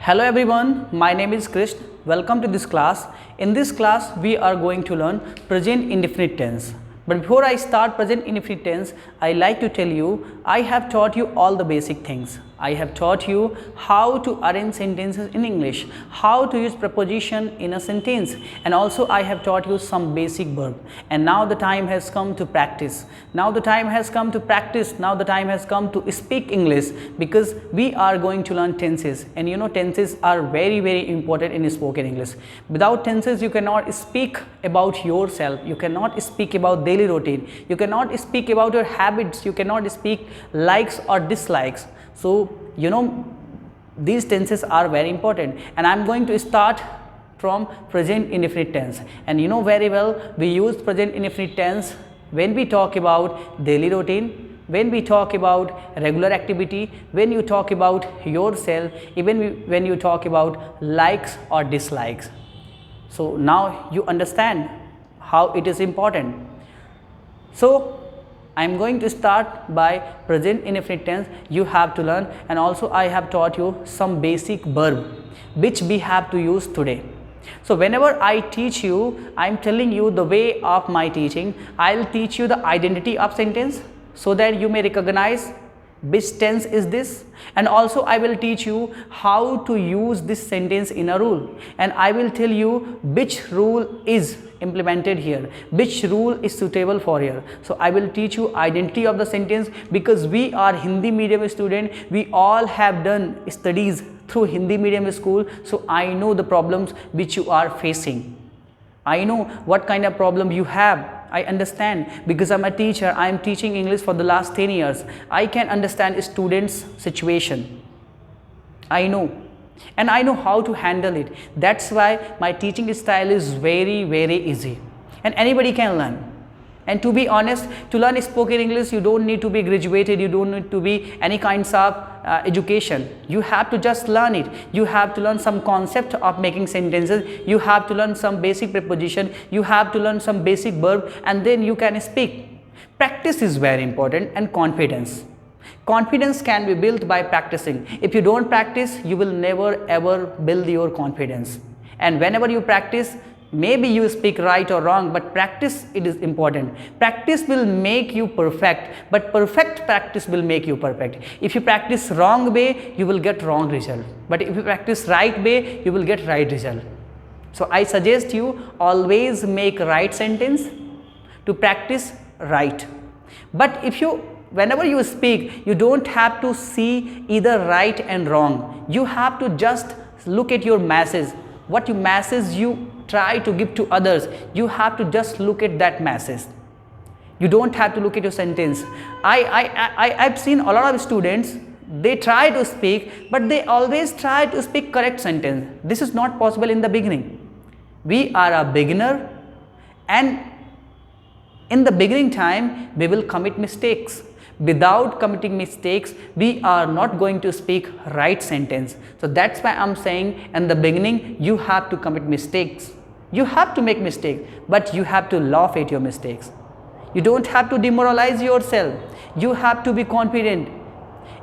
Hello everyone, my name is Krish. Welcome to this class. In this class, we are going to learn present indefinite tense. But before I start present indefinite tense, I like to tell you, I have taught you all the basic things. I have taught you how to arrange sentences in English, how to use preposition in a sentence, and also I have taught you some basic verb. And now the time has come to practice. Now the time has come to practice. Now the time has come to speak English, because we are going to learn tenses. And you know, tenses are very important in spoken English. Without tenses, you cannot speak about yourself. You cannot speak about daily routine. You cannot speak about your habits. You cannot speak likes or dislikes. So, you know, these tenses are very important, and I am going to start from present indefinite tense. And you know very well, we use present indefinite tense when we talk about daily routine, when we talk about regular activity, when you talk about yourself, even when you talk about likes or dislikes. So now you understand how it is important. So I am going to start by present indefinite tense. You have to learn, and also I have taught you some basic verb which we have to use today. So whenever I teach you, I am telling you the way of my teaching. I will teach you the identity of sentence so that you may recognize which tense is this, and also I will teach you how to use this sentence in a rule, and I will tell you which rule is implemented here, which rule is suitable for here. So I will teach you identity of the sentence, because we are Hindi medium student, we all have done studies through Hindi medium school. So I know the problems which you are facing. I know what kind of problem you have. I understand, because I'm a teacher. I am teaching English for the last 10 years. I can understand students' situation. I know, and I know how to handle it. That's why my teaching style is very easy, and anybody can learn. And to be honest, to learn spoken English, you don't need to be graduated, you don't need to be any kinds of education. You have to just learn it. You have to learn some concept of making sentences. You have to learn some basic preposition. You have to learn some basic verb, and then you can speak. Practice is very important, and confidence. Confidence can be built by practicing. If you don't practice, you will never ever build your confidence. And whenever you practice, maybe you speak right or wrong, but practice, it is important. Practice will make you perfect, but perfect practice will make you perfect. If you practice wrong way, you will get wrong result, but if you practice right way, you will get right result. So I suggest you always make right sentence to practice right. But if you, whenever you speak, you don't have to see either right and wrong. You have to just look at your message. What you message you try to give to others, you have to just look at that message. You don't have to look at your sentence. I've seen a lot of students, they try to speak, but they always try to speak correct sentence. This is not possible in the beginning. We are a beginner, and in the beginning time, we will commit mistakes. Without committing mistakes, we are not going to speak right sentence. So that's why I'm saying, in the beginning, you have to commit mistakes. You have to make mistakes, but you have to laugh at your mistakes. You don't have to demoralize yourself. You have to be confident.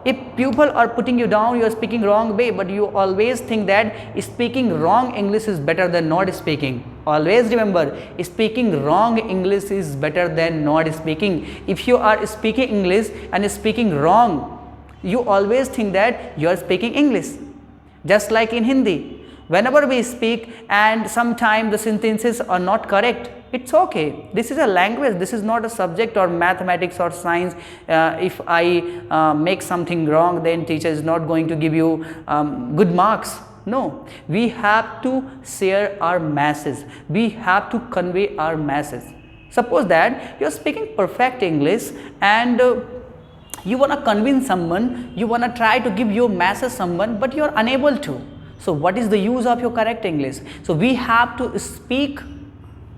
If people are putting you down, you are speaking wrong way, but you always think that speaking wrong English is better than not speaking. Always remember, speaking wrong English is better than not speaking. If you are speaking English and speaking wrong, you always think that you are speaking English. Just like in Hindi, whenever we speak and sometimes the sentences are not correct, it's okay. This is a language. This is not a subject or mathematics or science. If I make something wrong, then teacher is not going to give you good marks. No, we have to share our message. We have to convey our message. Suppose that you are speaking perfect English, and you want to convince someone, you want to try to give your message someone, but you are unable to. So what is the use of your correct English? So we have to speak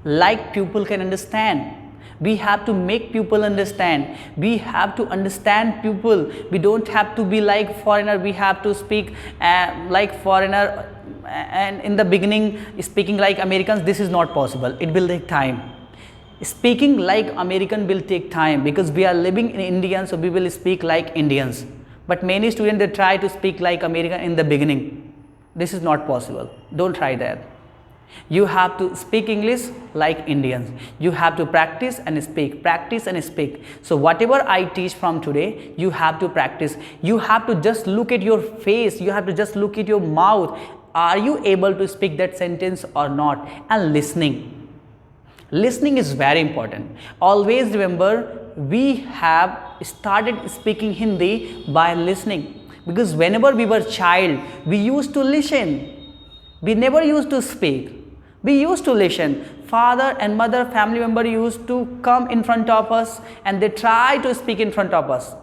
like people can understand. We have to make people understand. We have to understand people. We don't have to be like foreigner. We have to speak like foreigner, and in the beginning speaking like Americans. This is not possible. It will take time. Speaking like American will take time, because we are living in India, so we will speak like Indians. But many students, they try to speak like American in the beginning. This is not possible. Don't try that. You have to speak English like Indians. You have to practice and speak, practice and speak. So whatever I teach from today, you have to practice. You have to just look at your face. You have to just look at your mouth. Are you able to speak that sentence or not? And listening. Listening is very important. Always remember, we have started speaking Hindi by listening. Because whenever we were child, we used to listen. We never used to speak. We used to listen. Father and mother, family member used to come in front of us and they try to speak in front of us.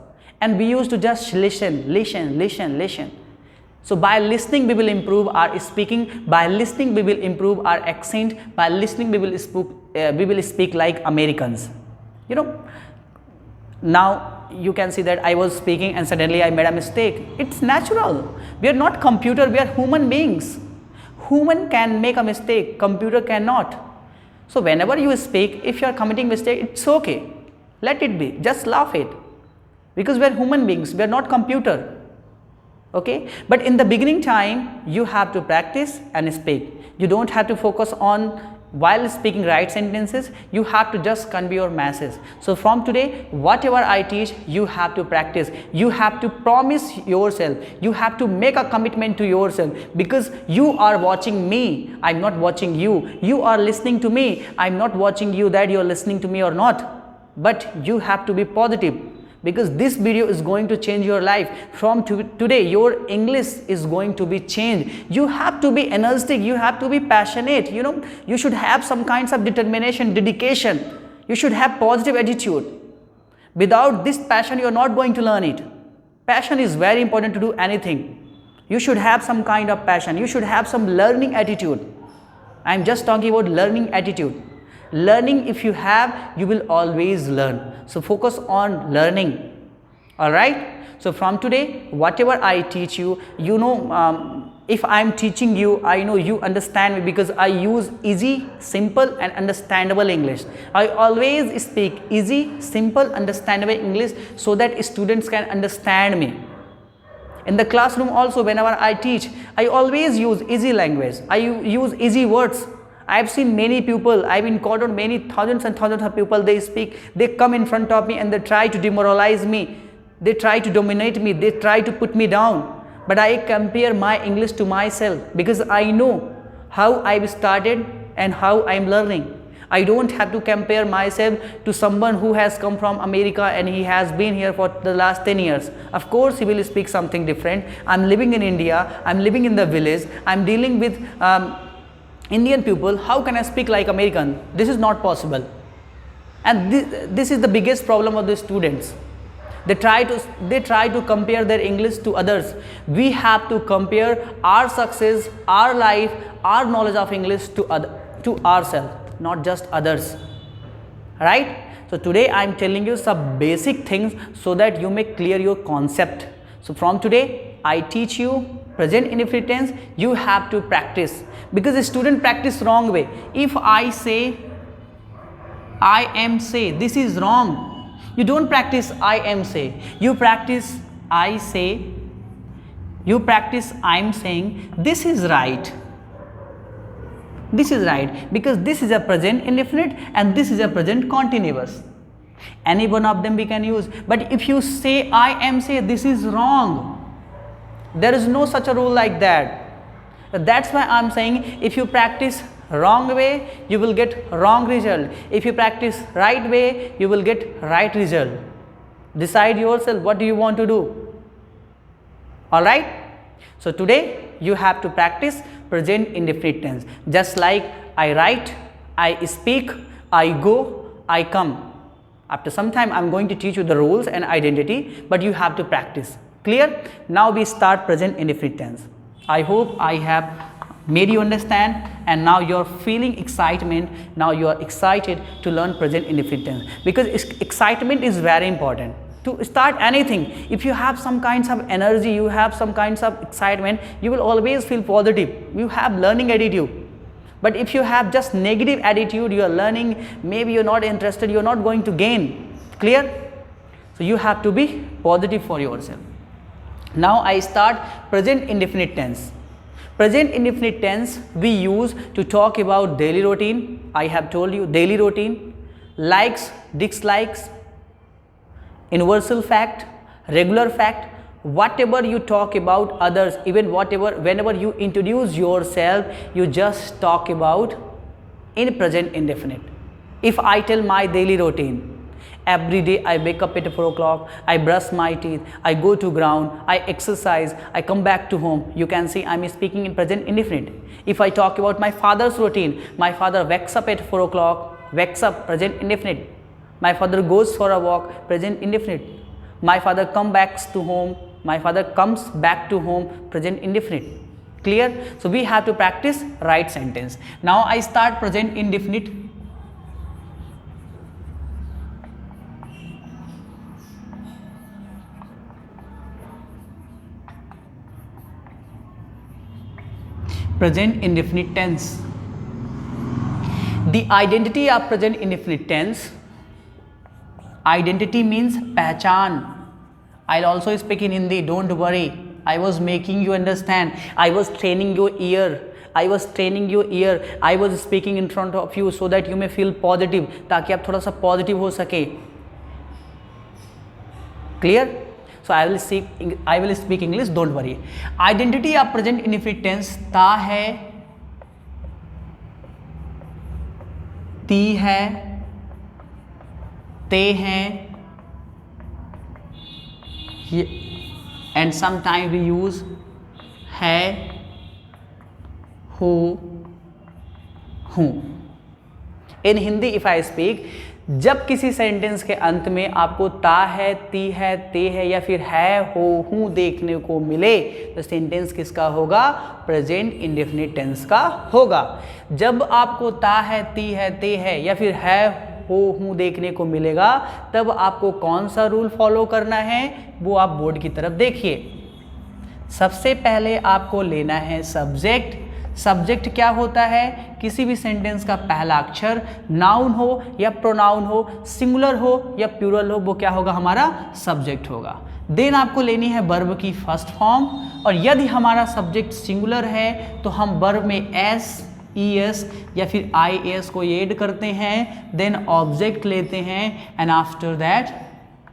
And we used to just listen, listen, listen, listen. So by listening, we will improve our speaking. By listening, we will improve our accent. By listening, we will speak like Americans. You know, now you can see that I was speaking and suddenly I made a mistake. It's natural. We are not computer, we are human beings. Human can make a mistake, computer cannot. So whenever you speak, if you are committing mistake, it's okay. Let it be, just laugh it. Because we are human beings, we are not computer. Okay? But in the beginning time, you have to practice and speak. You don't have to focus on while speaking right sentences, you have to just convey your message. So from today, whatever I teach, you have to practice. You have to promise yourself. You have to make a commitment to yourself, because you are watching me. I'm not watching you. You are listening to me. I'm not watching you that you're listening to me or not. But you have to be positive, because this video is going to change your life. From today, your English is going to be changed. You have to be energetic, you have to be passionate, you know, you should have some kinds of determination, dedication. You should have positive attitude. Without this passion, you are not going to learn it. Passion is very important to do anything. You should have some kind of passion. You should have some learning attitude. I am just talking about learning attitude. Learning, if you have, you will always learn. So focus on learning. Alright? So from today, whatever I teach you, you know, if I am teaching you, I know you understand me, because I use easy, simple and understandable English. I always speak easy, simple, understandable English so that students can understand me. In the classroom also, whenever I teach, I always use easy language. I use easy words. I have seen many people, I have encountered many thousands and thousands of people, they speak, they come in front of me and they try to demoralize me, they try to dominate me, they try to put me down. But I compare my English to myself, because I know how I started and how I am learning. I don't have to compare myself to someone who has come from America and he has been here for the last 10 years. Of course, he will speak something different. I am living in India, I am living in the village, I am dealing with Indian people. How can I speak like American? This is not possible. And this is the biggest problem of the students. They try to compare their English to others. We have to compare our success, our life, our knowledge of English to ourselves, not just others. Right? So today I am telling you some basic things so that you may clear your concept. So from today I teach you present indefinite tense. You have to practice, because the student practice wrong way. If I say I am say, this is wrong. You don't practice I am say, you practice I say, you practice I am saying. This is right. This is right, because this is a present indefinite and this is a present continuous. Any one of them we can use. But if you say I am say, this is wrong. There is no such a rule like that. That's why I am saying, if you practice wrong way, you will get wrong result. If you practice right way, you will get right result. Decide yourself, what do you want to do? Alright? So today you have to practice present indefinite tense. Just like I write, I speak, I go, I come. After some time I am going to teach you the rules and identity, but you have to practice. Clear? Now we start present indefinite tense. I hope I have made you understand, and now you are feeling excitement. Now you are excited to learn present indefinite tense, because excitement is very important to start anything. If you have some kinds of energy, you have some kinds of excitement, you will always feel positive. You have learning attitude. But if you have just negative attitude, you are learning, maybe you are not interested, you are not going to gain. Clear? So you have to be positive for yourself. Now I start present indefinite tense. Present indefinite tense we use to talk about daily routine. I have told you daily routine, likes, dislikes, universal fact, regular fact, whatever you talk about others, even whenever you introduce yourself, you just talk about in present indefinite. If I tell my daily routine, every day I wake up at 4 o'clock, I brush my teeth, I go to ground, I exercise, I come back to home. You can see I am speaking in present indefinite. If I talk about my father's routine, my father wakes up at 4 o'clock, wakes up, present indefinite. My father goes for a walk, present indefinite. My father comes back to home, present indefinite. Clear? So we have to practice right sentence. Now I start present indefinite. Present indefinite tense. The identity of present indefinite tense. Identity means पहचान. I'll also speak in Hindi, don't worry. I was making you understand. I was training your ear. I was speaking in front of you so that you may feel positive, ताकि आप थोड़ा सा positive हो सके. Clear? So I will speak English, don't worry. Identity of present indefinite tense ता है, ती है, ते हैं, and sometimes we use है, हो, हूँ. In Hindi if I speak, जब किसी सेंटेंस के अंत में आपको ता है, ती है, ते है या फिर है, हो, हूँ देखने को मिले तो सेंटेंस किसका होगा? प्रेजेंट इंडेफिनिट टेंस का होगा. जब आपको ता है, ती है, ते है या फिर है, हो, हूँ देखने को मिलेगा तब आपको कौन सा रूल फॉलो करना है वो आप बोर्ड की तरफ देखिए. सबसे पहले आपको लेना है सब्जेक्ट. सब्जेक्ट क्या होता है? किसी भी सेंटेंस का पहला अक्षर, नाउन हो या प्रोनाउन हो, सिंगुलर हो या प्लूरल हो, वो क्या होगा? हमारा सब्जेक्ट होगा. देन आपको लेनी है वर्ब की फर्स्ट फॉर्म, और यदि हमारा सब्जेक्ट सिंगुलर है तो हम वर्ब में एस, ई एस या फिर आई एस को ऐड करते हैं. देन ऑब्जेक्ट लेते हैं and after that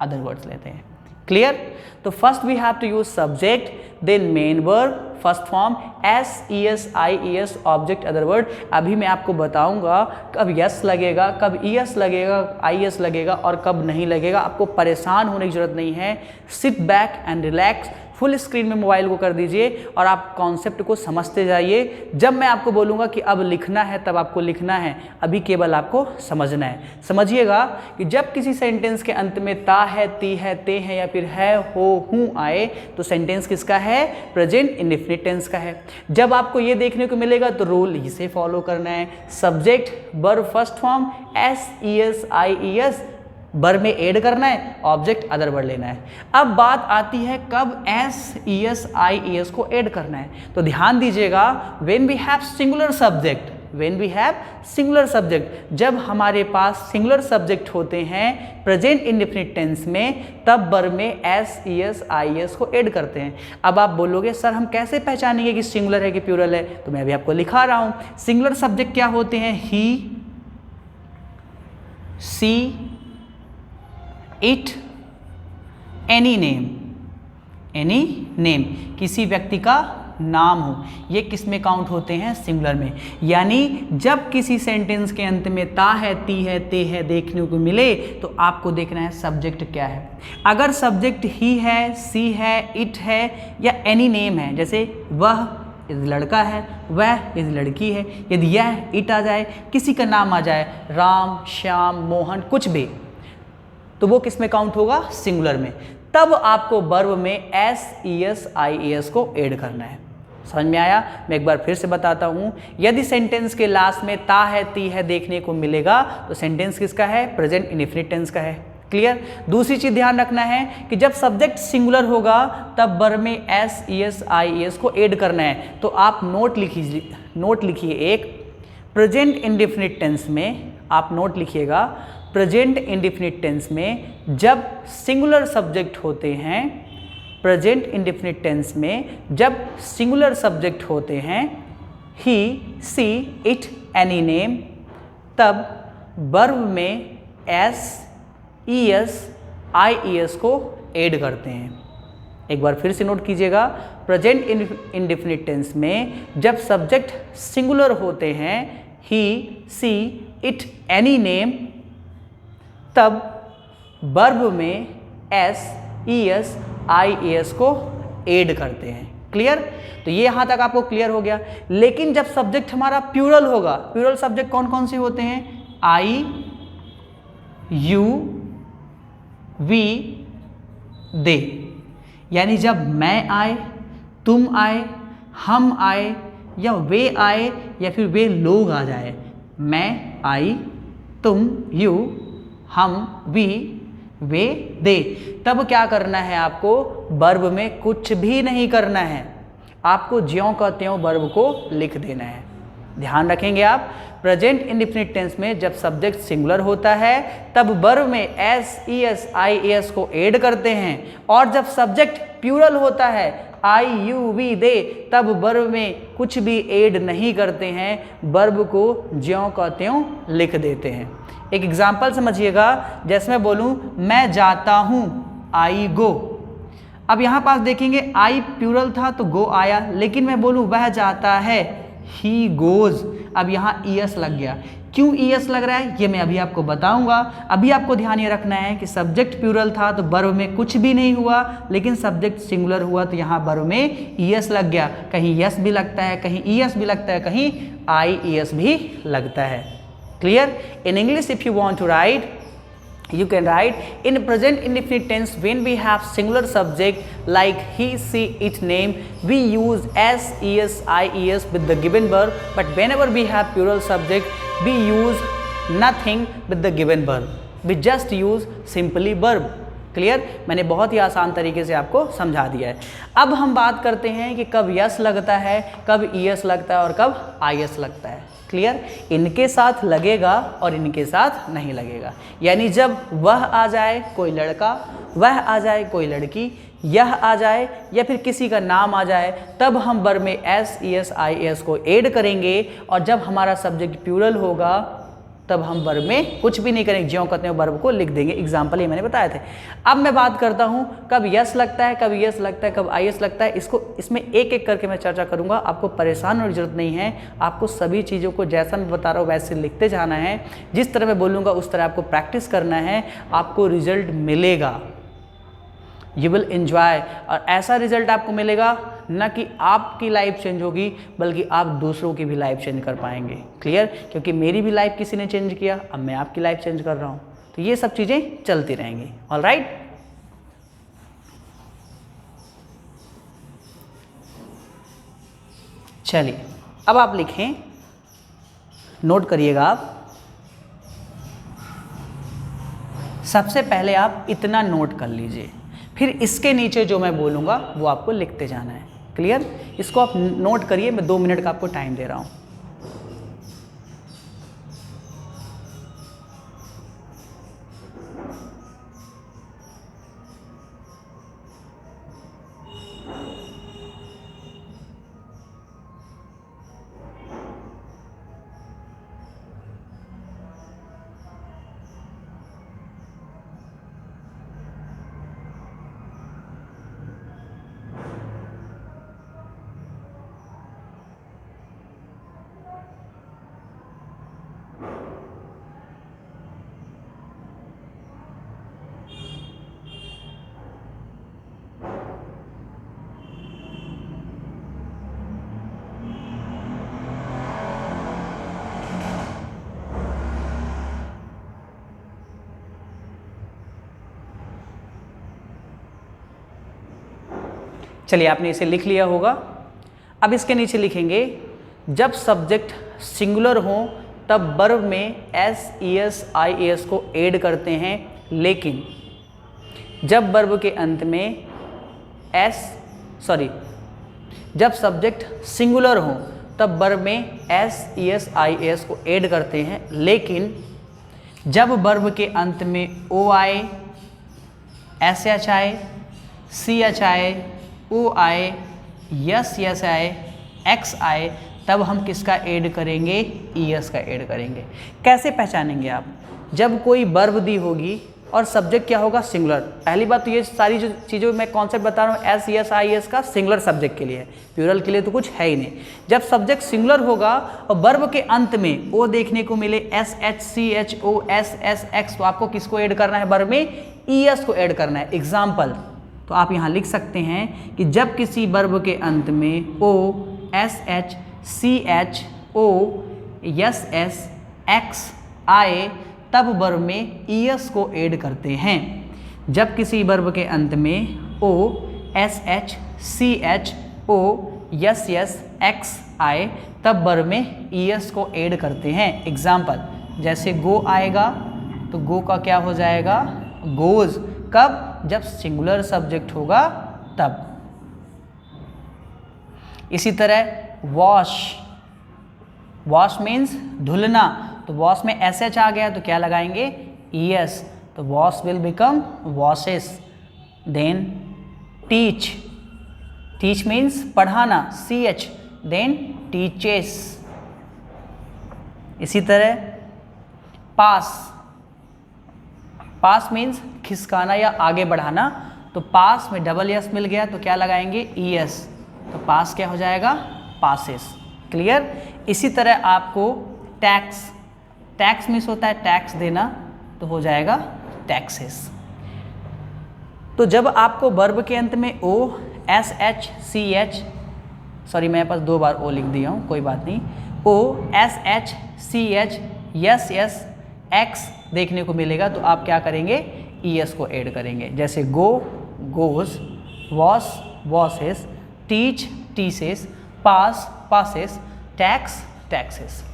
other words लेते हैं. क्लियर? तो first we have to use subject, then main verb, first form S, E S, I E S, object, other word. अभी मैं आपको बताऊंगा कब यस लगेगा, कब ई एस लगेगा, आई एस लगेगा और कब नहीं लगेगा. आपको परेशान होने की जरूरत नहीं है. Sit back and relax. Full screen में मोबाइल को कर दीजिए और आप कॉन्सेप्ट को समझते जाइए. जब मैं आपको बोलूँगा कि अब लिखना है तब आपको लिखना है, अभी केवल आपको समझना है. समझिएगा कि जब किसी सेंटेंस के अंत में ता है, ती है, ते है या फिर है, हो, हूँ आए तो सेंटेंस किसका है? प्रेजेंट इंडेफिनिट टेंस का है. जब आपको ये देखने को मिलेगा तो रूल इसे फॉलो करना है. Subject, verb first form, S, E S, I E S, verb में ऐड करना है, ऑब्जेक्ट अदर वर्ड लेना है. अब बात आती है कब S, E S, I E S को ऐड करना है. तो ध्यान दीजिएगा, when we have singular subject, जब हमारे पास सिंगुलर सब्जेक्ट होते हैं प्रेजेंट इंडेफिनिट टेंस में, तब वर्ब में S, E S, I S को ऐड करते हैं. अब आप बोलोगे सर हम कैसे पहचानेंगे कि सिंगुलर है कि प्लूरल है? तो मैं अभी आपको लिखा रहा हूं. सिंगुलर सब्जेक्ट क्या होते हैं? ही, सी, इट, एनी नेम, किसी व्यक्ति का नाम हो, ये किस में काउंट होते हैं? सिंगुलर में. यानी जब किसी सेंटेंस के अंत में ता है, ती है, ते है देखने को मिले तो आपको देखना है सब्जेक्ट क्या है. अगर सब्जेक्ट ही है, सी है, इट है या एनी नेम है, जैसे वह इस लड़का है, वह इस लड़की है, यदि यह इट आ जाए, किसी का नाम आ जाए, राम, श्याम, मोहन, कुछ भी, तो वो किस में काउंट होगा? सिंगुलर में. तब आपको वर्ब में S, E S, I E S को ऐड करना है. समझ में आया? मैं एक बार फिर से बताता हूं. यदि सेंटेंस के लास्ट में ता है, ती है देखने को मिलेगा तो सेंटेंस किसका है? प्रेजेंट इंडेफिनिट टेंस का है. क्लियर? दूसरी चीज ध्यान रखना है कि जब सब्जेक्ट सिंगुलर होगा तब वर्ब में S, E S, I E S को ऐड करना है. तो आप नोट लिखिए एक. प्रेजेंट इंडेफिनिट टेंस में आप नोट लिखिएगा, प्रेजेंट इंडेफिनिट टेंस में जब सिंगुलर सब्जेक्ट होते हैं प्रेजेंट इंडेफिनिट टेंस में जब सिंगुलर सब्जेक्ट होते हैं ही, सी, इट, एनी नेम, तब वर्ब में S, E S, I E S को ऐड करते हैं। एक बार फिर से नोट कीजिएगा, प्रेजेंट इंडेफिनिट टेंस में जब सब्जेक्ट सिंगुलर होते हैं ही, सी, इट, एनी नेम, तब वर्ब में S, E S, I E S को ऐड करते हैं। क्लियर? तो ये यहां तक आपको क्लियर हो गया। लेकिन जब सब्जेक्ट हमारा प्लूरल होगा, प्लूरल सब्जेक्ट कौन कौन से होते हैं? आई, यू, वी, दे। यानी जब मैं आए, तुम आए, हम आए, या वे आए, या फिर वे लोग आ जाए, मैं, आई, तुम, यू, हम, वी, वे, दे, तब क्या करना है आपको? वर्ब में कुछ भी नहीं करना है, आपको ज्यों का त्यों वर्ब को लिख देना है। ध्यान रखेंगे आप, प्रेजेंट इंडेफिनिट टेंस में जब सब्जेक्ट सिंगुलर होता है तब वर्ब में S, E S, I A S को ऐड करते हैं, और जब सब्जेक्ट प्लूरल होता है आई, यू, वी, दे, तब वर्ब में कुछ भी ऐड नहीं करते हैं, वर्ब को ज्यों का त्यों लिख देते हैं। एक एग्जाम्पल समझिएगा, जैसे मैं बोलूँ मैं जाता हूँ, आई गो। अब यहाँ पास देखेंगे आई प्लूरल था तो गो आया, लेकिन मैं बोलूँ वह जाता है, ही गोज। अब यहाँ ई एस लग गया। क्यों ई एस लग रहा है ये मैं अभी आपको बताऊंगा। अभी आपको ध्यान ये रखना है कि सब्जेक्ट प्लूरल था तो वर्ब में कुछ भी नहीं हुआ, लेकिन सब्जेक्ट सिंगुलर हुआ तो यहाँ वर्ब में ई एस लग गया। कहीं यस भी लगता है, कहीं ई एस भी लगता है, कहीं आई ई एस भी लगता है। Clear? In English if you want to write, you can write in present indefinite tense when we have singular subject like he, she, it, name, we use s, es, I, es with the given verb, but whenever we have plural subject we use nothing with the given verb, we just use simply verb। Clear? मैंने बहुत ही आसान तरीके से आपको समझा दिया है। अब हम बात करते हैं कि कब यस लगता है, कब ई एस लगता है और कब आई एस लगता है। क्लियर? इनके साथ लगेगा और इनके साथ नहीं लगेगा। यानी जब वह आ जाए कोई लड़का, वह आ जाए कोई लड़की, यह आ जाए या फिर किसी का नाम आ जाए, तब हम वर्ब में S, E S, I S को ऐड करेंगे, और जब हमारा सब्जेक्ट प्लूरल होगा तब हम वर्ब में कुछ भी नहीं करेंगे, ज्यों कहते हैं वर्ब को लिख देंगे। एग्जाम्पल ये मैंने बताए थे। अब मैं बात करता हूँ कब यस लगता है, कब यस लगता है, कब आई एस लगता है। इसमें एक एक करके मैं चर्चा करूँगा। आपको परेशान होने की जरूरत नहीं है, आपको सभी चीज़ों को जैसा मैं बता रहा हूँ वैसे लिखते जाना है। जिस तरह मैं बोलूँगा उस तरह आपको प्रैक्टिस करना है, आपको रिजल्ट मिलेगा, यू विल एंजॉय। और ऐसा रिजल्ट आपको मिलेगा न कि आपकी लाइफ चेंज होगी, बल्कि आप दूसरों की भी लाइफ चेंज कर पाएंगे। क्लियर? क्योंकि मेरी भी लाइफ किसी ने चेंज किया, अब मैं आपकी लाइफ चेंज कर रहा हूँ, तो ये सब चीज़ें चलती रहेंगी। All right? चलिए अब आप लिखें, नोट करिएगा आप। सबसे पहले आप इतना नोट कर लीजिए, फिर इसके नीचे जो मैं बोलूँगा वो आपको लिखते जाना है। क्लियर? इसको आप नोट करिए, मैं 2 मिनट का आपको टाइम दे रहा हूँ। चलिए आपने इसे लिख लिया होगा। अब इसके नीचे लिखेंगे, जब सब्जेक्ट सिंगुलर हो तब वर्ब में S, E S, I A S को ऐड करते हैं, लेकिन जब वर्ब के अंत में जब सब्जेक्ट सिंगुलर हो तब वर्ब में S, E S, I A S को ऐड करते हैं, लेकिन जब वर्ब के अंत में ओ आए, एस एच आए, CH आए, O आए, यस आए, X आए, तब हम किसका ऐड करेंगे? ES का ऐड करेंगे। कैसे पहचानेंगे आप? जब कोई वर्ब दी होगी और सब्जेक्ट क्या होगा? सिंगुलर। पहली बात तो ये सारी जो चीज़ों में कॉन्सेप्ट बता रहा हूँ SES IES का सिंगुलर सब्जेक्ट के लिए है, प्लूरल के लिए तो कुछ है ही नहीं। जब सब्जेक्ट सिंगुलर होगा और वर्ब के अंत में ओ देखने को मिले, SH CH O S S X, तो आपको किसको ऐड करना है? वर्ब में ES को ऐड करना है। एग्जाम्पल, तो आप यहाँ लिख सकते हैं कि जब किसी वर्ब के अंत में O SH CH O S X आए तब वर्ब में ES को ऐड करते हैं। जब किसी वर्ब के अंत में O SH CH O S X आए तब वर्ब में ES को ऐड करते हैं। एग्जाम्पल, जैसे गो आएगा तो गो का क्या हो जाएगा? गोज। कब? जब सिंगुलर सब्जेक्ट होगा तब। इसी तरह वॉश, वॉश मीन्स धुलना, तो वॉश में SH आ गया तो क्या लगाएंगे? ES, तो wash will become washes. Then teach, teach means पढ़ाना, CH, देन टीचेस। इसी तरह पास, पास मीन्स खिसकाना या आगे बढ़ाना, तो पास में डबल S मिल गया तो क्या लगाएंगे? ES, तो पास क्या हो जाएगा? पासेस। क्लियर? इसी तरह आपको टैक्स, टैक्स मीन्स होता है टैक्स देना, तो हो जाएगा टैक्सेस। तो जब आपको वर्ब के अंत में O SH CH, सॉरी मेरे पास 2 बार O लिख दिया हूँ, कोई बात नहीं, O SH CH S X देखने को मिलेगा तो आप क्या करेंगे? ES को ऐड करेंगे। जैसे go goes, wash washes, teach teaches, pass passes, tax taxes.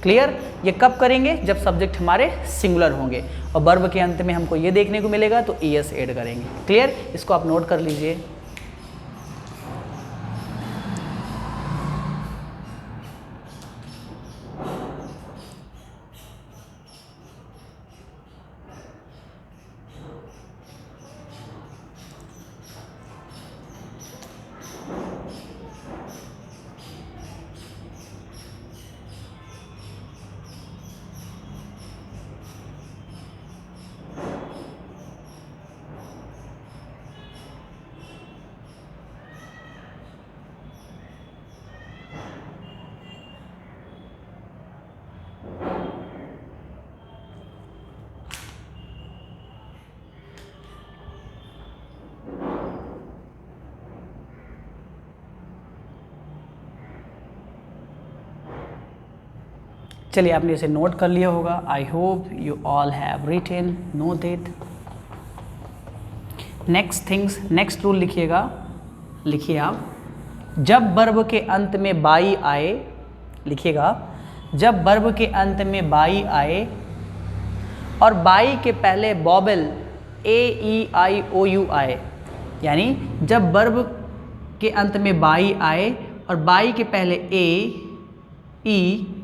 Clear? ये कब करेंगे? जब सब्जेक्ट हमारे सिंगुलर होंगे और वर्ब के अंत में हमको ये देखने को मिलेगा तो ES ऐड करेंगे। क्लियर? इसको आप नोट कर लीजिए। चलिए आपने इसे नोट कर लिया होगा। I hope you all have written noted. Next things, next rule लिखिएगा, लिखिए आप, जब वर्ब के अंत में बाई आए, लिखिएगा, जब वर्ब के अंत में बाई आए और बाई के पहले वॉवेल AEIOU आए, यानी जब वर्ब के अंत में बाई आए और बाई के पहले AEIOU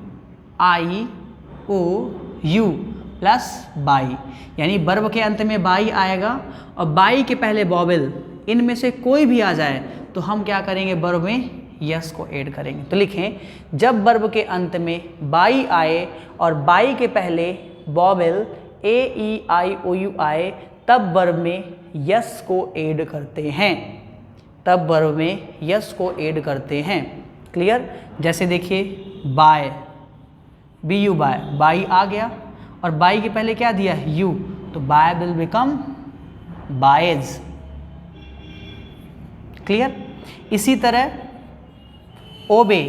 प्लस बाई, यानी वर्ब के अंत में बाई आएगा और बाई के पहले वॉवेल इनमें से कोई भी आ जाए तो हम क्या करेंगे? वर्ब में यस को ऐड करेंगे। तो लिखें, जब वर्ब के अंत में बाई आए और बाई के पहले वॉवेल AEIOU आए तब वर्ब में यस को ऐड करते हैं, तब वर्ब में यस को ऐड करते हैं। क्लियर? जैसे देखिए, बाय, BU बाय, बाई आ गया और बाई के पहले क्या दिया है? यू, तो buy will become buys. Clear? इसी तरह ओबे,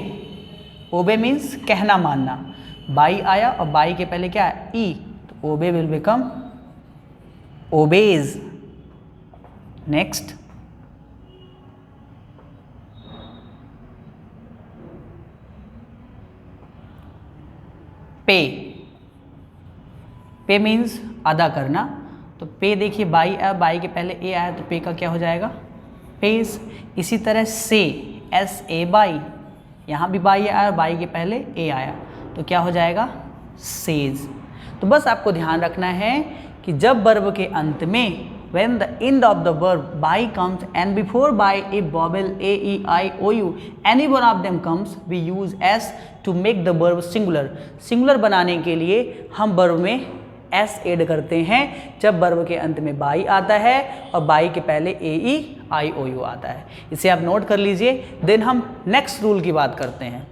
ओबे मीन्स कहना मानना, बाई आया और बाई के पहले क्या है? ई, तो ओबे विल बिकम ओबेज। नेक्स्ट, पे, पे मीन्स अदा करना, तो पे देखिए बाई आया, बाई के पहले ए आया तो पे का क्या हो जाएगा? पेज। इसी तरह से, SA बाई, यहाँ भी बाई आया, बाई के पहले ए आया तो क्या हो जाएगा? सेज। तो बस आपको ध्यान रखना है कि जब वर्ब के अंत में when the end of the verb by comes and before by a vowel a, e, I, o, u, any one of them comes, we use s to make the verb singular. Singular बनाने के लिए हम verb में s add करते हैं जब verb के अंत में बाई आता है और बाई के पहले ए, ई, आई, ओ, यू आता है. इसे आप नोट कर लीजिए. देन हम नेक्स्ट रूल की बात करते हैं.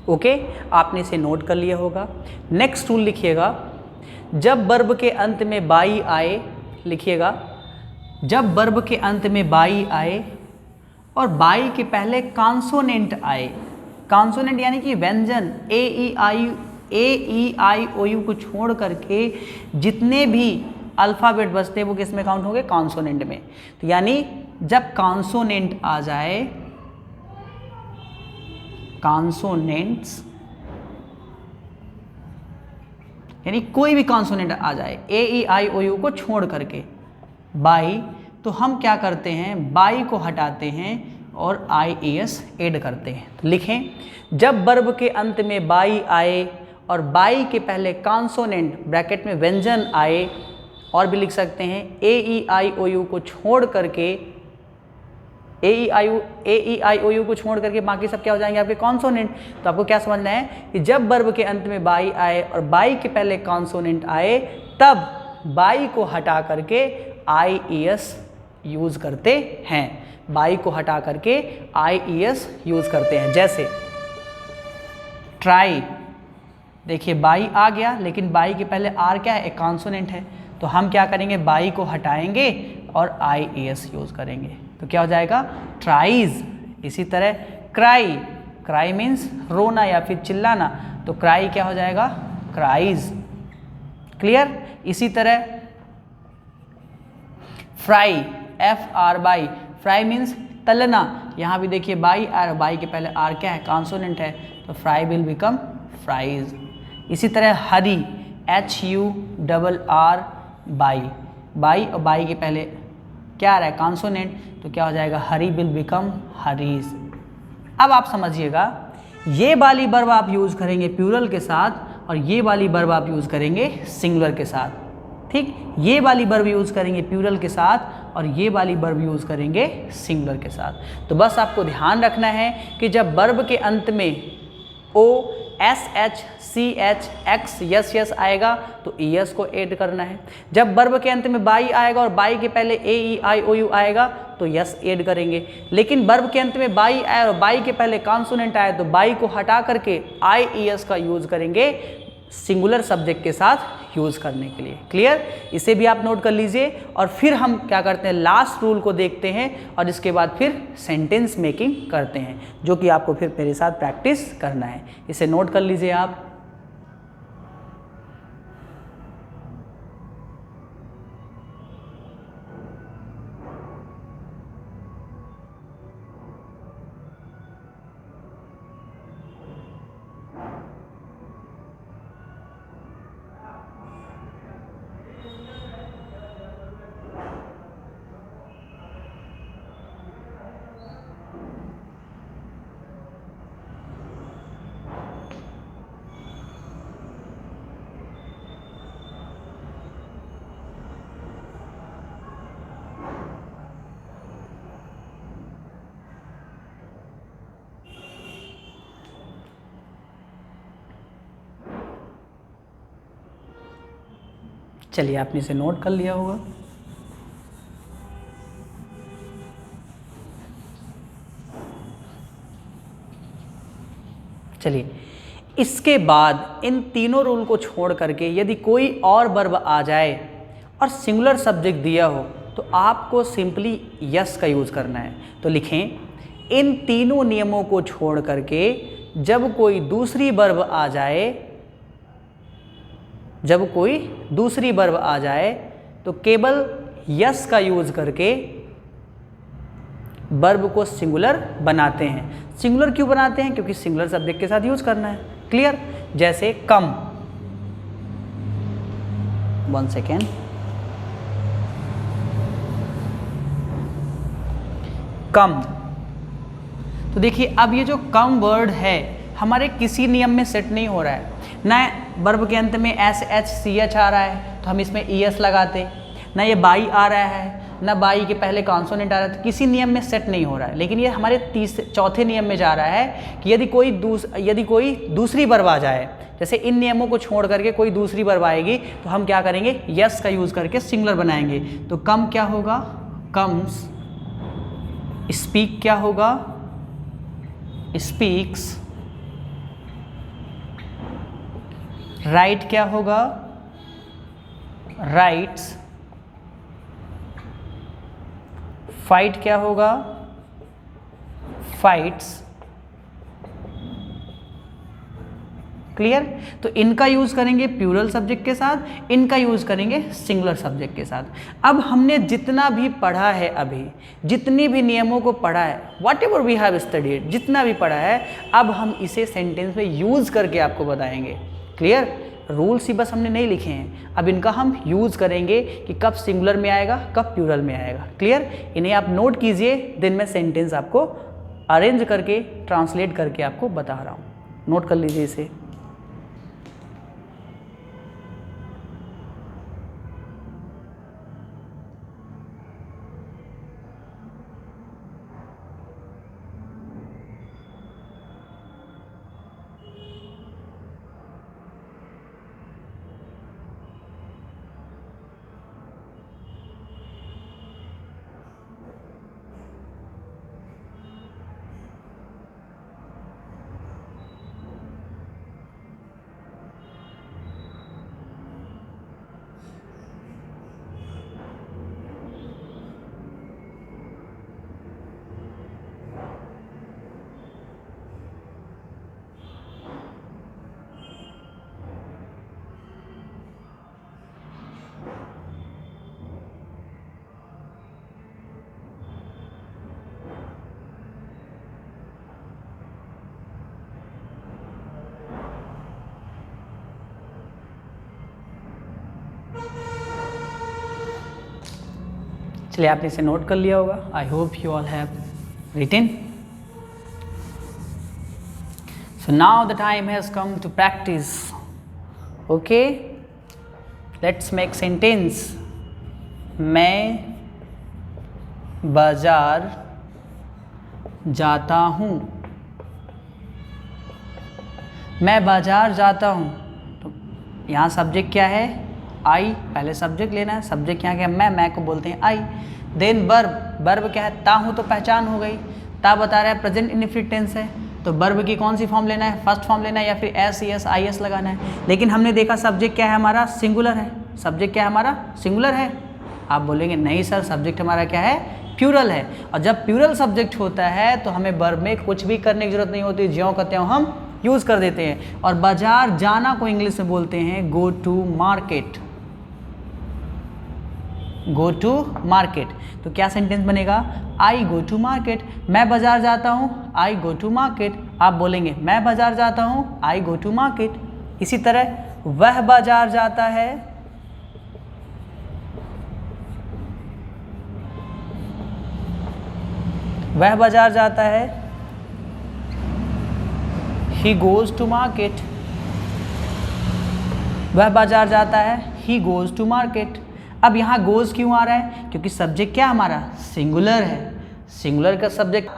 ओके, आपने इसे नोट कर लिया होगा. नेक्स्ट रूल लिखिएगा. जब वर्ब के अंत में बाई आए, लिखिएगा, जब वर्ब के अंत में बाई आए और बाई के पहले कॉन्सोनेंट आए, कॉन्सोनेंट यानी कि व्यंजन ए, ई, आई, ओ, यू को छोड़ करके जितने भी अल्फ़ाबेट बचते हैं वो किस में काउंट होंगे? कॉन्सोनेंट में. तो यानी जब कॉन्सोनेंट आ जाए, कॉन्सोनेंट्स यानी कोई भी कॉन्सोनेंट आ जाए ए, ई, आई, ओ, यू को छोड़ करके बाई, तो हम क्या करते हैं? बाई को हटाते हैं और आई, ई, एस ऐड करते हैं. तो लिखें, जब वर्ब के अंत में बाई आए और बाई के पहले कॉन्सोनेंट ब्रैकेट में व्यंजन आए, और भी लिख सकते हैं ए, ई, आई, ओ, यू को छोड़ करके, ए, ई, आई, ओ, यू को छोड़ करके बाकी सब क्या हो जाएंगे? आपके कॉन्सोनेंट. तो आपको क्या समझना है कि जब वर्ब के अंत में बाई आए और बाई के पहले कॉन्सोनेंट आए, तब बाई को हटा करके आई, ई, एस यूज़ करते हैं. बाई को हटा करके आई, ई, एस यूज़ करते हैं. जैसे ट्राई, देखिए बाई आ गया लेकिन बाई के पहले आर क्या है? एक कॉन्सोनेंट है. तो हम क्या करेंगे? बाई को हटाएंगे और आई, ई, एस यूज़ करेंगे. तो क्या हो जाएगा? ट्राइज. इसी तरह क्राई, क्राई मीन्स रोना या फिर चिल्लाना, तो क्राई क्या हो जाएगा? क्राइज. क्लियर? इसी तरह fry, F R by, fry means तलना. यहाँ भी देखिए बाई आर, बाई के पहले आर क्या है? कॉन्सोनेंट है. तो फ्राई विल बिकम फ्राइज. इसी तरह hurry, H, U, double R, Y, Y और बाई के पहले क्या आ रहा है? कॉन्सोनेंट. तो क्या हो जाएगा? हरी विल बिकम हरीज. अब आप समझिएगा, ये वाली वर्ब आप यूज़ करेंगे प्लूरल के साथ और ये वाली वर्ब आप यूज़ करेंगे सिंगुलर के साथ. ठीक, ये वाली वर्ब यूज़ करेंगे प्लूरल के साथ और ये वाली वर्ब यूज़ करेंगे सिंगुलर के साथ. तो बस आपको ध्यान रखना है कि जब वर्ब के अंत में ओ, एस, एच, सी, एच, एक्स, यस, यस आएगा तो ई, एस को ऐड करना है. जब वर्ब के अंत में बाई आएगा और बाई के पहले ए, ई, आई, ओ, यू आएगा तो यस ऐड करेंगे. लेकिन वर्ब के अंत में बाई आए और बाई के पहले कॉन्सोनेंट आए तो बाई को हटा करके आई, ई, एस का यूज़ करेंगे सिंगुलर सब्जेक्ट के साथ यूज़ करने के लिए. क्लियर? इसे भी आप नोट कर लीजिए. और फिर हम क्या करते हैं? लास्ट रूल को देखते हैं और इसके बाद फिर सेंटेंस मेकिंग करते हैं, जो कि आपको फिर मेरे साथ प्रैक्टिस करना है. इसे नोट कर लीजिए आप. चलिए, आपने इसे नोट कर लिया होगा. चलिए, इसके बाद इन तीनों रूल को छोड़ करके यदि कोई और वर्ब आ जाए और सिंगुलर सब्जेक्ट दिया हो तो आपको सिंपली यस का यूज़ करना है। तो लिखें, इन तीनों नियमों को छोड़ करके जब कोई दूसरी वर्ब आ जाए, तो केवल यस का यूज़ करके वर्ब को सिंगुलर बनाते हैं। सिंगुलर क्यों बनाते हैं? क्योंकि सिंगुलर सब्जेक्ट के साथ यूज़ करना है। क्लियर? जैसे कम, 1 सेकेंड, कम। तो देखिए अब ये जो कम वर्ड है हमारे किसी नियम में सेट नहीं हो रहा है। ना वर्ब के अंत में SH आ रहा है तो हम इसमें ES लगाते, ना ये बाई आ रहा है, ना बाई के पहले कॉन्सोनेंट आ रहा है, तो किसी नियम में सेट नहीं हो रहा है। लेकिन ये हमारे चौथे नियम में जा रहा है कि यदि कोई दूसरी वर्ब आ जाए, जैसे इन नियमों को छोड़ करके कोई दूसरी वर्ब आएगी तो हम क्या करेंगे, यस का यूज़ करके सिंगुलर बनाएंगे। तो कम क्या होगा, कम्स। स्पीक क्या होगा, स्पीक्स। राइट क्या होगा, राइट्स। फाइट क्या होगा, फाइट्स। क्लियर? तो इनका यूज़ करेंगे प्लूरल सब्जेक्ट के साथ, इनका यूज़ करेंगे सिंगुलर सब्जेक्ट के साथ। अब हमने जितना भी पढ़ा है, अभी जितनी भी नियमों को पढ़ा है, whatever we have studied, जितना भी पढ़ा है, अब हम इसे सेंटेंस में यूज़ करके आपको बताएंगे। क्लियर? रूल्स ही बस हमने नहीं लिखे हैं, अब इनका हम यूज़ करेंगे कि कब सिंगुलर में आएगा, कब प्लूरल में आएगा। क्लियर? इन्हें आप नोट कीजिए, दिन में सेंटेंस आपको अरेंज करके ट्रांसलेट करके आपको बता रहा हूँ। नोट कर लीजिए इसे। चलिए आपने इसे नोट कर लिया होगा। I hope you all have written. So now the time has come to practice. Okay, let's make sentence. मैं बाजार जाता हूँ। मैं बाजार जाता हूँ, तो यहाँ सब्जेक्ट क्या है, आई। पहले सब्जेक्ट लेना है, सब्जेक्ट यहाँ क्या है, मैं को बोलते हैं आई। देन वर्ब क्या है, ता हूँ, तो पहचान हो गई। ता बता रहा है प्रेजेंट इंडेफिनिट टेंस है, तो वर्ब की कौन सी फॉर्म लेना है, फर्स्ट फॉर्म लेना है या फिर एस आई एस लगाना है। लेकिन हमने देखा सब्जेक्ट क्या है हमारा, सिंगुलर है। सब्जेक्ट क्या है हमारा, सिंगुलर है। आप बोलेंगे नहीं सर, सब्जेक्ट हमारा क्या है, प्लूरल है। और जब प्लूरल सब्जेक्ट होता है तो हमें वर्ब में कुछ भी करने की जरूरत नहीं होती, ज्यों कहते हो हम यूज़ कर देते हैं। और बाजार जाना को इंग्लिश में बोलते हैं go to market. Go to market. तो क्या सेंटेंस बनेगा, आई गो टू मार्केट। मैं बाजार जाता हूँ, आई गो टू मार्केट। आप बोलेंगे मैं बाजार जाता हूँ, आई गो टू मार्केट। इसी तरह वह बाजार जाता है, वह बाजार जाता है, ही गोज टू मार्केट। वह बाजार जाता है, ही गोज टू मार्केट। अब यहाँ गोज क्यों आ रहा है, क्योंकि सब्जेक्ट क्या हमारा, सिंगुलर है। सिंगुलर का सब्जेक्ट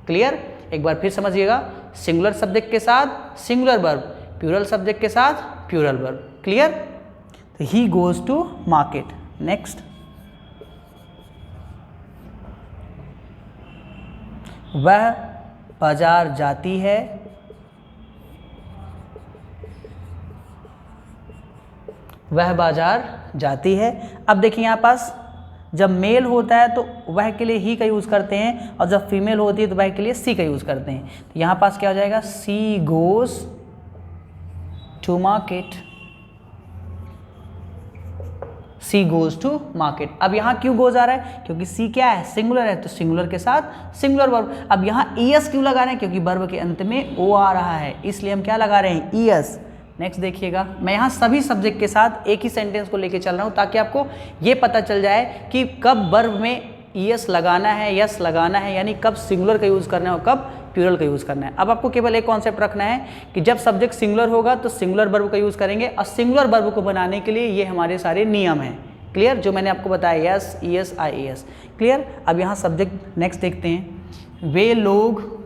क्लियर। एक बार फिर समझिएगा, सिंगुलर सब्जेक्ट के साथ सिंगुलर वर्ब, प्लूरल सब्जेक्ट के साथ प्लूरल वर्ब। क्लियर। तो he goes to market. Next, वह बाजार जाती है, वह बाजार जाती है। अब देखिए यहाँ पास जब मेल होता है तो वह के लिए ही का यूज़ करते हैं, और जब फीमेल होती है तो वह के लिए सी का यूज़ करते हैं। तो यहाँ पास क्या हो जाएगा, she goes to market, she goes to market. अब यहाँ क्यों गोज़ आ रहा है, क्योंकि सी क्या है, सिंगुलर है, तो सिंगुलर के साथ सिंगुलर वर्ब। अब यहाँ ईएस क्यों लगा रहे हैं, क्योंकि वर्ब के अंत में ओ आ रहा है, इसलिए हम क्या लगा रहे हैं, ईएस। नेक्स्ट देखिएगा, मैं यहाँ सभी सब्जेक्ट के साथ एक ही सेंटेंस को लेके चल रहा हूँ ताकि आपको ये पता चल जाए कि कब वर्ब में ईएस लगाना है, यस लगाना है, यानी कब सिंगुलर का यूज़ करना है और कब प्लूरल का यूज़ करना है। अब आपको केवल एक कॉन्सेप्ट रखना है कि जब सब्जेक्ट सिंगुलर होगा तो सिंगुलर वर्ब का यूज़ करेंगे, और सिंगुलर वर्ब को बनाने के लिए ये हमारे सारे नियम हैं। क्लियर, जो मैंने आपको बताया, यस, ईएस, आईएएस। क्लियर। अब यहाँ सब्जेक्ट नेक्स्ट देखते हैं, वे लोग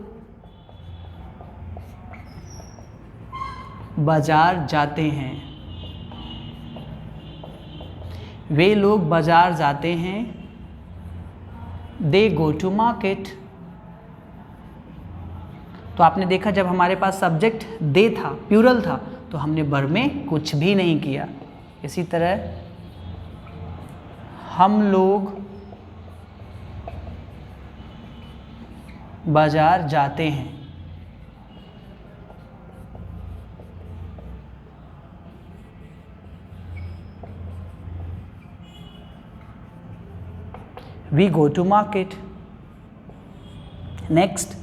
बाजार जाते हैं, वे लोग बाजार जाते हैं, दे गो टू मार्केट। तो आपने देखा जब हमारे पास सब्जेक्ट दे था, प्लूरल था, तो हमने वर्ब में कुछ भी नहीं किया। इसी तरह हम लोग बाजार जाते हैं, we go to market। Next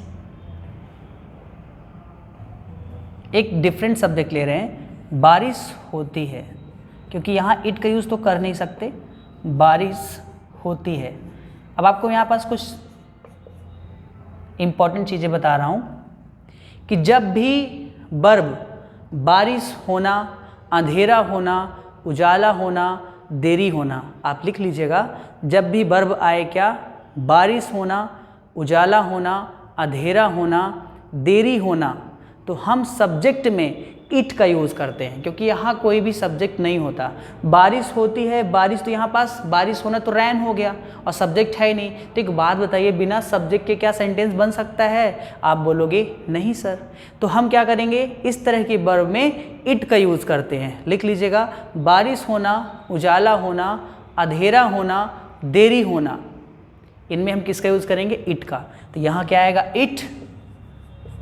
एक डिफरेंट सब्जेक्ट ले रहे हैं, बारिश होती है, क्योंकि यहाँ इट का यूज़ तो कर नहीं सकते, बारिश होती है। अब आपको यहाँ पास कुछ इम्पॉर्टेंट चीज़ें बता रहा हूँ कि जब भी वर्ब बारिश होना, अंधेरा होना, उजाला होना, देरी होना, आप लिख लीजिएगा, जब भी वर्ब आए क्या, बारिश होना, उजाला होना, अंधेरा होना, देरी होना, तो हम सब्जेक्ट में इट का यूज़ करते हैं, क्योंकि यहाँ कोई भी सब्जेक्ट नहीं होता। बारिश होती है, बारिश तो यहाँ पास बारिश होना तो रैन हो गया और सब्जेक्ट है ही नहीं। तो एक बात बताइए, बिना सब्जेक्ट के क्या सेंटेंस बन सकता है? आप बोलोगे नहीं सर। तो हम क्या करेंगे, इस तरह की वर्ब में इट का यूज़ करते हैं। लिख लीजिएगा, बारिश होना, उजाला होना, अंधेरा होना, देरी होना, इनमें हम किसका यूज़ करेंगे? इट का। तो यहाँ क्या आएगा? इट।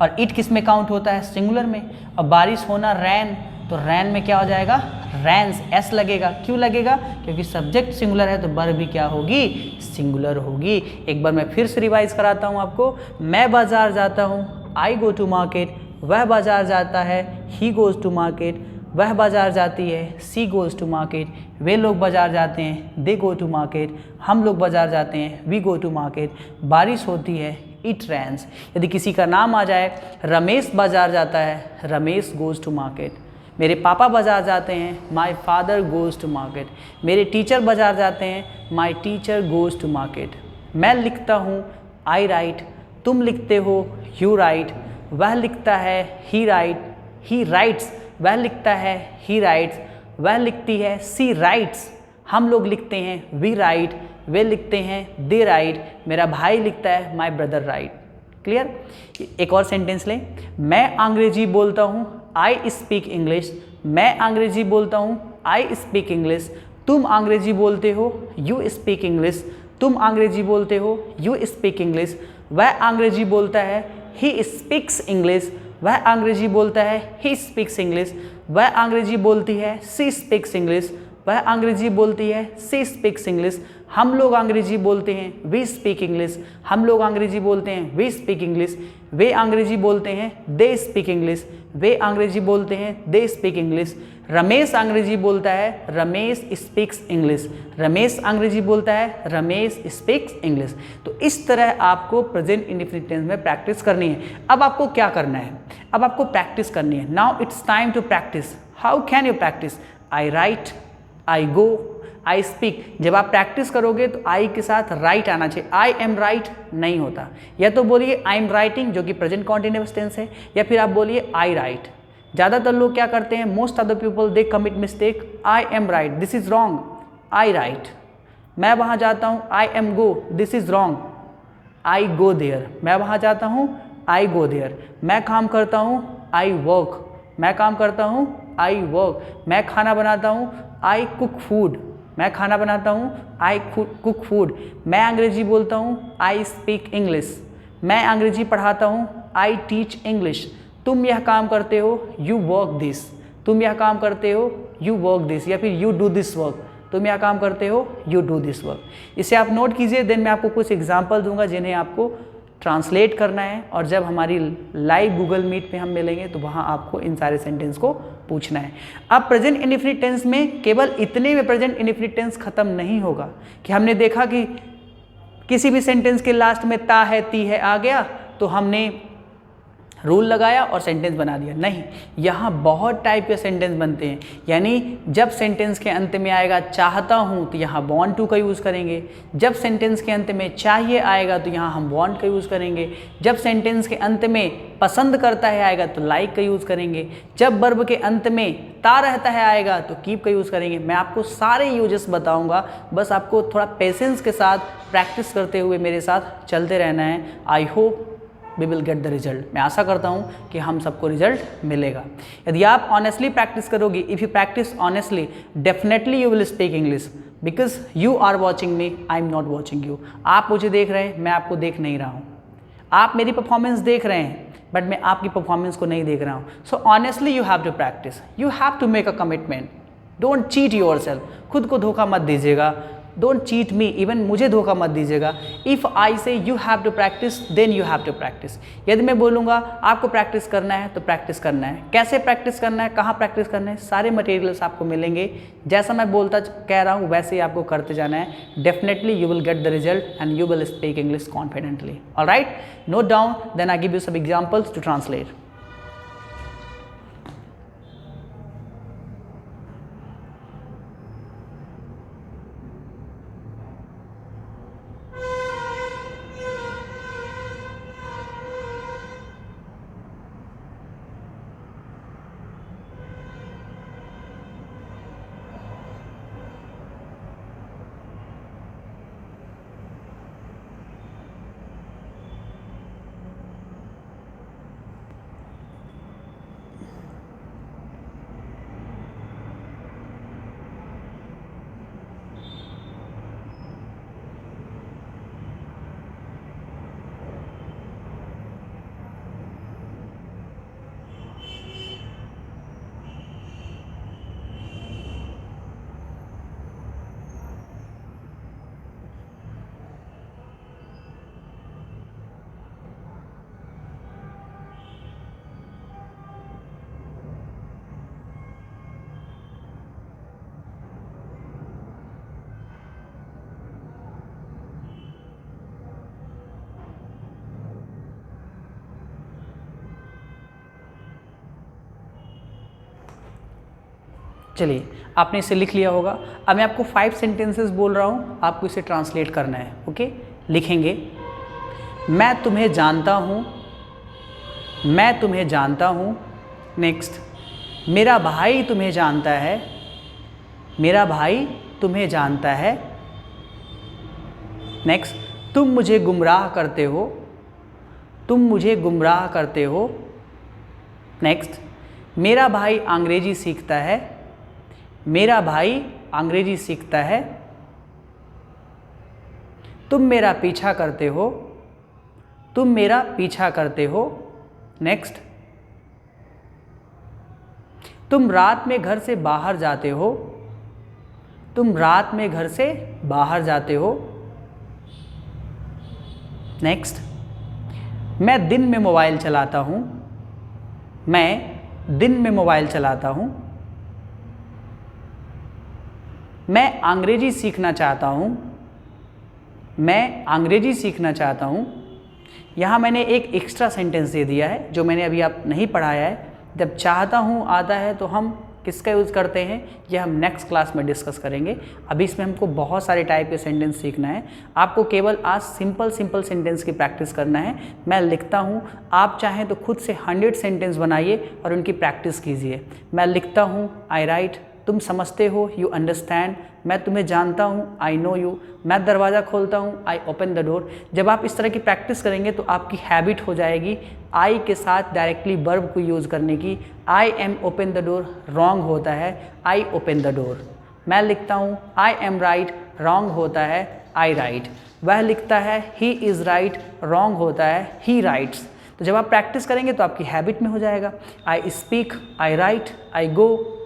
और इट किस में काउंट होता है? सिंगुलर में। और बारिश होना रैन, तो रैन में क्या हो जाएगा? रैन्स, एस लगेगा। क्यों लगेगा? क्योंकि सब्जेक्ट सिंगुलर है तो वर्ब भी क्या होगी? सिंगुलर होगी। एक बार मैं फिर से रिवाइज कराता हूँ आपको। मैं बाजार जाता हूँ, आई गो टू मार्केट। वह बाजार जाता है, ही गोज़ टू मार्केट। वह बाजार जाती है, सी गोज़ टू मार्केट। वे लोग बाजार जाते हैं, दे गो टू मार्केट। हम लोग बाजार जाते हैं, वी गो टू मार्केट। बारिश होती है, इट रैन्स। यदि किसी का नाम आ जाए, रमेश बाजार जाता है, रमेश गोज़ टू मार्केट। मेरे पापा बाजार जाते हैं, my father goes to market. मेरे टीचर बाजार जाते हैं, my teacher goes to market. मैं लिखता हूँ, आई राइट। तुम लिखते हो, यू राइट। वह लिखता है, ही राइट्स। वह लिखता है, ही राइट्स। वह लिखती है, सी राइट्स। हम लोग लिखते हैं, वी राइट। वे लिखते हैं, दे राइट। मेरा भाई लिखता है, माई ब्रदर राइट। क्लियर? एक और सेंटेंस लें। मैं अंग्रेजी बोलता हूँ, आई स्पीक इंग्लिश। मैं अंग्रेजी बोलता हूँ, आई स्पीक इंग्लिश। तुम अंग्रेजी बोलते हो, यू स्पीक इंग्लिश। तुम अंग्रेजी बोलते हो, यू स्पीक इंग्लिश। वह अंग्रेजी बोलता है, ही स्पीक्स इंग्लिश। वह अंग्रेजी बोलता है, ही स्पीक्स इंग्लिश। वह अंग्रेजी बोलती है, सी स्पीक्स इंग्लिश। वह अंग्रेजी बोलती है, सी स्पीक्स इंग्लिश। हम लोग अंग्रेजी बोलते हैं, वी स्पीक इंग्लिश। हम लोग अंग्रेजी बोलते हैं, वी स्पीक इंग्लिश। वे अंग्रेजी बोलते हैं, दे स्पीक इंग्लिश। वे अंग्रेजी बोलते हैं, दे स्पीक इंग्लिश। रमेश अंग्रेजी बोलता है, रमेश स्पीक्स इंग्लिश। रमेश अंग्रेजी बोलता है, रमेश स्पीक्स इंग्लिश। तो इस तरह आपको प्रेजेंट इंडेफिनिट टेंस में प्रैक्टिस करनी है। अब आपको क्या करना है? अब आपको प्रैक्टिस करनी है। Now it's time to practice. How can you practice? I write, I go, I speak. जब आप प्रैक्टिस करोगे तो आई के साथ राइट आना चाहिए। आई एम राइट नहीं होता। या तो बोलिए आई एम राइटिंग, जो कि प्रेजेंट कॉन्टिन्यूअस टेंस है, या फिर आप बोलिए आई राइट। ज़्यादातर लोग क्या करते हैं? Most of the people they commit mistake, I am write, this is wrong, I write. मैं वहाँ जाता हूँ, I am go, this is wrong, I go there. मैं वहाँ जाता हूँ, आई गो देयर। मैं काम करता हूँ, आई वर्क। मैं काम करता हूँ, आई वर्क। मैं खाना बनाता हूँ, आई कुक फूड। मैं खाना बनाता हूँ, आई कुक फूड। मैं अंग्रेजी बोलता हूँ, आई स्पीक इंग्लिश। मैं अंग्रेजी पढ़ाता हूँ, आई टीच इंग्लिश। तुम यह काम करते हो, यू वर्क दिस। तुम यह काम करते हो, यू वर्क दिस, या फिर यू डू दिस वर्क। तुम यह काम करते हो, यू डू दिस वर्क। इसे आप नोट कीजिए, देन मैं आपको कुछ एग्जाम्पल दूंगा जिन्हें आपको ट्रांसलेट करना है, और जब हमारी लाइव गूगल मीट पे हम मिलेंगे तो वहाँ आपको इन सारे सेंटेंस को पूछना है। अब प्रेजेंट इंडेफिनिट टेंस में केवल इतने में प्रेजेंट इंडेफिनिट टेंस खत्म नहीं होगा कि हमने देखा कि किसी भी सेंटेंस के लास्ट में ता है, ती है आ गया तो हमने रूल लगाया और सेंटेंस बना दिया। नहीं, यहाँ बहुत टाइप के सेंटेंस बनते हैं। यानी जब सेंटेंस के अंत में आएगा चाहता हूँ तो यहाँ वांट टू का यूज़ करेंगे। जब सेंटेंस के अंत में चाहिए आएगा तो यहाँ हम वांट का यूज़ करेंगे। जब सेंटेंस के अंत में पसंद करता है आएगा तो लाइक का यूज़ करेंगे। जब वर्ब के अंत में ता रहता है आएगा तो कीप का यूज़ करेंगे। मैं आपको सारे यूजेस बताऊँगा, बस आपको थोड़ा पेशेंस के साथ प्रैक्टिस करते हुए मेरे साथ चलते रहना है। I hope we will get the result. मैं आशा करता हूँ कि हम सबको रिजल्ट मिलेगा। यदि आप ऑनेस्टली प्रैक्टिस करोगे, if you practice honestly, definitely you will speak English, because you are watching me, I am not watching you. आप मुझे देख रहे हैं, मैं आपको देख नहीं रहा हूँ। आप मेरी परफॉर्मेंस देख रहे हैं बट मैं आपकी परफॉर्मेंस को नहीं देख रहा हूँ। So honestly you have to practice, you have to make a commitment. Don't cheat your self, खुद को धोखा मत दीजिएगा। डोंट चीट मी, इवन मुझे धोखा मत दीजिएगा। If I say you have to practice, then you have to practice. यदि मैं बोलूँगा आपको प्रैक्टिस करना है तो प्रैक्टिस करना है। कैसे प्रैक्टिस करना है, कहाँ प्रैक्टिस करना है, सारे मटेरियल्स आपको मिलेंगे। जैसा मैं बोलता कह रहा हूँ वैसे ही आपको करते जाना है। Definitely you will get the result and you will speak English confidently. Alright, note down, then I give you some examples to translate. चलिए, आपने इसे लिख लिया होगा। अब मैं आपको 5 सेंटेंसेस बोल रहा हूँ, आपको इसे ट्रांसलेट करना है। ओके, लिखेंगे। मैं तुम्हें जानता हूँ, मैं तुम्हें जानता हूँ। नेक्स्ट, मेरा भाई तुम्हें जानता है, मेरा भाई तुम्हें जानता है। नेक्स्ट, तुम मुझे गुमराह करते हो, तुम मुझे गुमराह करते हो। नेक्स्ट, मेरा भाई अंग्रेजी सीखता है, मेरा भाई अंग्रेजी सीखता है। तुम मेरा पीछा करते हो, तुम मेरा पीछा करते हो। नेक्स्ट, तुम रात में घर से बाहर जाते हो, तुम रात में घर से बाहर जाते हो। नेक्स्ट, मैं दिन में मोबाइल चलाता हूँ, मैं दिन में मोबाइल चलाता हूँ। मैं अंग्रेजी सीखना चाहता हूँ, मैं अंग्रेजी सीखना चाहता हूँ। यहाँ मैंने एक एक्स्ट्रा सेंटेंस दे दिया है जो मैंने अभी आप नहीं पढ़ाया है। जब चाहता हूँ आता है तो हम किसका यूज़ करते हैं, यह हम नेक्स्ट क्लास में डिस्कस करेंगे। अभी इसमें हमको बहुत सारे टाइप के सेंटेंस सीखना है। आपको केवल आज सिंपल सेंटेंस की प्रैक्टिस करना है। मैं लिखता हूँ, आप चाहें तो खुद से 100 सेंटेंस बनाइए और उनकी प्रैक्टिस कीजिए। मैं लिखता हूँ, आई राइट, तुम समझते हो, यू अंडरस्टैंड, मैं तुम्हें जानता हूँ, आई नो यू, मैं दरवाज़ा खोलता हूँ, आई ओपन द डोर। जब आप इस तरह की प्रैक्टिस करेंगे तो आपकी हैबिट हो जाएगी आई के साथ डायरेक्टली वर्ब को यूज़ करने की। I am open the door wrong होता है, आई ओपन द डोर। मैं लिखता हूँ, आई एम राइट रॉन्ग होता है, आई राइट। वह लिखता है, ही इज़ राइट रॉन्ग होता है, ही राइट्स। तो जब आप प्रैक्टिस करेंगे तो आपकी हैबिट में हो जाएगा। I speak, I write, I गो।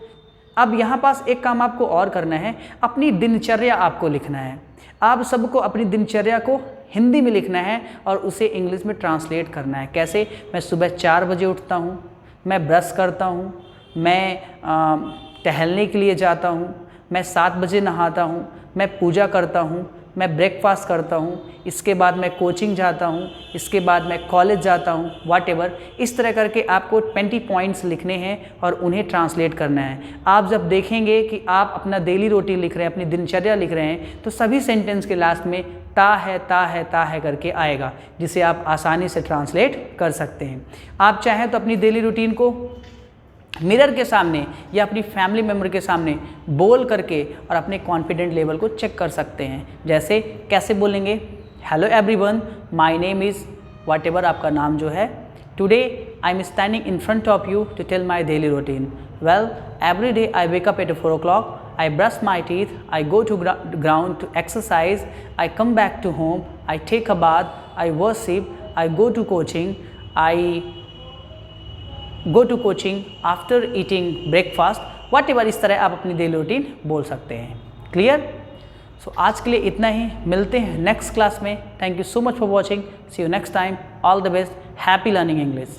अब यहाँ पास एक काम आपको और करना है, अपनी दिनचर्या आपको लिखना है। आप सबको अपनी दिनचर्या को हिंदी में लिखना है और उसे इंग्लिश में ट्रांसलेट करना है। कैसे? मैं सुबह 4 बजे उठता हूँ, मैं ब्रश करता हूँ, मैं टहलने के लिए जाता हूँ, मैं 7 बजे नहाता हूँ, मैं पूजा करता हूँ, मैं ब्रेकफास्ट करता हूँ, इसके बाद मैं कोचिंग जाता हूँ, इसके बाद मैं कॉलेज जाता हूँ, व्हाटएवर। इस तरह करके आपको 20 पॉइंट्स लिखने हैं और उन्हें ट्रांसलेट करना है। आप जब देखेंगे कि आप अपना डेली रूटीन लिख रहे हैं, अपनी दिनचर्या लिख रहे हैं, तो सभी सेंटेंस के लास्ट में ता है, ता है, ता है करके आएगा, जिसे आप आसानी से ट्रांसलेट कर सकते हैं। आप चाहें तो अपनी डेली रूटीन को मिरर के सामने या अपनी फैमिली मेम्बर के सामने बोल करके और अपने कॉन्फिडेंट लेवल को चेक कर सकते हैं। जैसे कैसे बोलेंगे? Hello everyone, my name is whatever आपका नाम जो है। Today I am standing in front of you to tell my daily routine. Well, every day I wake up at 4 o'clock, I brush my teeth, I go to ground to exercise, I come back to home, I take a bath, I worship, I go to coaching, after eating breakfast, whatever। इस तरह आप अपनी daily routine बोल सकते हैं। Clear? सो आज के लिए इतना ही, मिलते हैं नेक्स्ट क्लास में। Thank you so much for watching, see you next time, all the best, happy learning English.